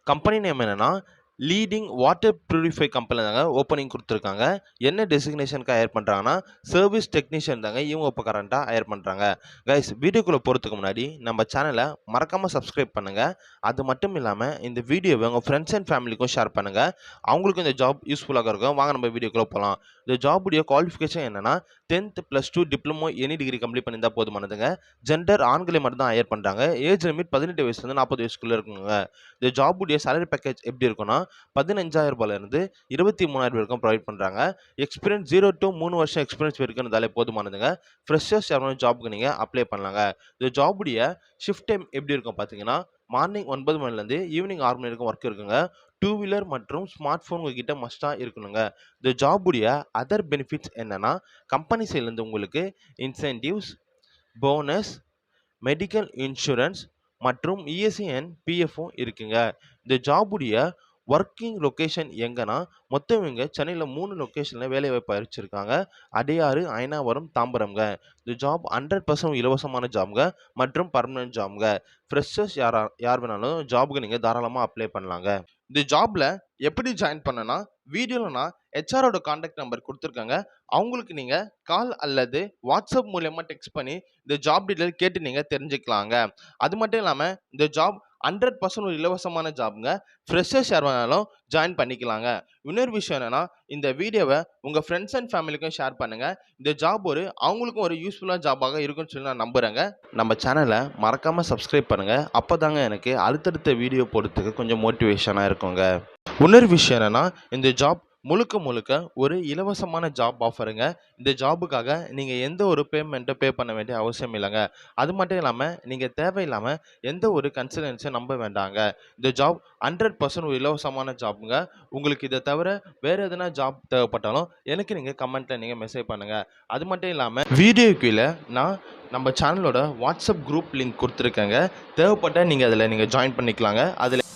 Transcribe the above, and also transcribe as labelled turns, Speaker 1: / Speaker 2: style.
Speaker 1: Company name என்னன்னா leading water purify company தாங்க opening கொடுத்துருக்காங்க. என்ன டெசிக்னேஷனுக்கு ஹையர் பண்ணுறாங்கன்னா சர்வீஸ் டெக்னீஷியன் தாங்க இவங்க இப்போ கரண்ட்டாக ஹையர் பண்ணுறாங்க. கைஸ், வீடியோக்குள்ளே போகிறதுக்கு முன்னாடி நம்ம சேனலை மறக்காமல் சப்ஸ்கிரைப் பண்ணுங்கள். அது மட்டும் இல்லாமல் இந்த வீடியோவை உங்கள் ஃப்ரெண்ட்ஸ் அண்ட் ஃபேமிலிக்கும் ஷேர் பண்ணுங்கள். அவங்களுக்கும் இந்த ஜாப் யூஸ்ஃபுல்லாக இருக்கும். வாங்க நம்ம வீடியோக்குள்ளே போகலாம். இந்த ஜாபுடைய குவாலிஃபிகேஷன் என்னன்னா 10th +2 diploma any degree complete பண்ணியிருந்தால் போதுமானதுங்க. ஜெண்டர் ஆண்களை மட்டும் தான் ஹையர் பண்ணுறாங்க. ஏஜ் லிமிட் 18 வயசுலேருந்து 40 வயசுக்குள்ளே இருக்குங்க. இந்த ஜாபுடைய சேலரி பேக்கேஜ் எப்படி இருக்குன்னா 15,000 23,000 வரைக்கும் ப்ரொவைட் பண்ணுறாங்க. எக்ஸ்பீரியன்ஸ் 0 to 3 வருஷம் எக்ஸ்பீரியன்ஸ் இருக்குன்றதாலே போதுமானதுங்க. ஃப்ரெஷர்ஸ் யாரும் ஜாபுக்கு நீங்கள் அப்ளை பண்ணலாங்க. இந்த ஜாபுடைய ஷிஃப்ட் டைம் எப்படி இருக்கும் பார்த்தீங்கன்னா மார்னிங் 9 மணிலேருந்து ஈவினிங் 6 மணி வரைக்கும் ஒர்க் இருக்குங்க. 2 வீலர் மற்றும் ஸ்மார்ட் ஃபோன் உங்ககிட்ட மஸ்ட்டாக இருக்கணுங்க. இந்த ஜாபுடைய அதர் பெனிஃபிட்ஸ் என்னன்னா கம்பெனி சைட்லேருந்து உங்களுக்கு இன்சென்டிவ்ஸ், போனஸ், மெடிக்கல் இன்சூரன்ஸ் மற்றும் இஎஸ்ஐ அண்ட் பிஎஃப்பும் இருக்குங்க. இந்த ஜாபுடைய ஒர்க்கிங் லொக்கேஷன் எங்கன்னா மொத்தம் இவங்க சென்னையில் 3 லொக்கேஷனில் வேலைவாய்ப்பு அறிவிச்சிருக்காங்க. அடையாறு, அயனாவரம், தாம்பரம்ங்க. இந்த ஜாப் 100% இலவசமான ஜாப்ங்க மற்றும் பர்மனன்ட் ஜாப்ங்க. ஃப்ரெஷர்ஸ் யார் வேணாலும் ஜாபுக்கு நீங்கள் தாராளமாக அப்ளை பண்ணலாங்க. இந்த ஜாப்ல எப்படி ஜாயின் பண்ணனா வீடியோவில் நான் ஹெச்ஆரோட கான்டாக்ட் நம்பர் கொடுத்துருக்காங்க. அவங்களுக்கு நீங்கள் கால் அல்லது வாட்ஸ்அப் மூலயமா டெக்ஸ்ட் பண்ணி இந்த ஜாப் டீட்டெயில் கேட்டு நீங்கள் தெரிஞ்சுக்கலாங்க. அது மட்டும் இல்லாமல் இந்த ஜாப் 100% ஒரு இலவசமான ஜாப்ங்க. ஃப்ரெஷர்ஸ் யார் வேணாலும் ஜாயின் பண்ணிக்கலாங்க. இன்னொரு விஷயம் என்னன்னா இந்த வீடியோவை உங்கள் ஃப்ரெண்ட்ஸ் அண்ட் ஃபேமிலிக்கும் ஷேர் பண்ணுங்கள். இந்த ஜாப் அவங்களுக்கும் ஒரு யூஸ்ஃபுல்லான ஜாபாக இருக்குன்னு சொல்லி நான் நம்புகிறேங்க. நம்ம சேனலை மறக்காமல் சப்ஸ்கிரைப் பண்ணுங்கள். அப்போ தாங்க எனக்கு அடுத்தடுத்த வீடியோ போடுறதுக்கு கொஞ்சம் மோட்டிவேஷனாக இருக்குங்க. இன்னொரு விஷயம் என்னன்னா இந்த ஜாப் முழுக்க முழுக்க ஒரு இலவசமான ஜாப் ஆஃபருங்க. இந்த ஜாபுக்காக நீங்கள் எந்த ஒரு பேமெண்ட்டை பே பண்ண வேண்டிய அவசியம் இல்லைங்க. அது மட்டும் இல்லாமல் நீங்கள் தேவையில்லாமல் எந்த ஒரு கன்சல்டன்சியும் நம்ப வேண்டாங்க. இந்த ஜாப் 100% ஒரு இலவசமான ஜாப்புங்க. உங்களுக்கு இதை தவிர வேறு எதனா ஜாப் தேவைப்பட்டாலும் எனக்கு நீங்கள் கமெண்ட்டில் நீங்கள் மெசேஜ் பண்ணுங்கள். அது மட்டும் இல்லாமல் வீடியோ கீழே நான் நம்ம சேனலோட வாட்ஸ்அப் குரூப் லிங்க் கொடுத்துருக்கேங்க. தேவைப்பட்டால் நீங்கள் அதில் ஜாயின் பண்ணிக்கலாங்க. அதில்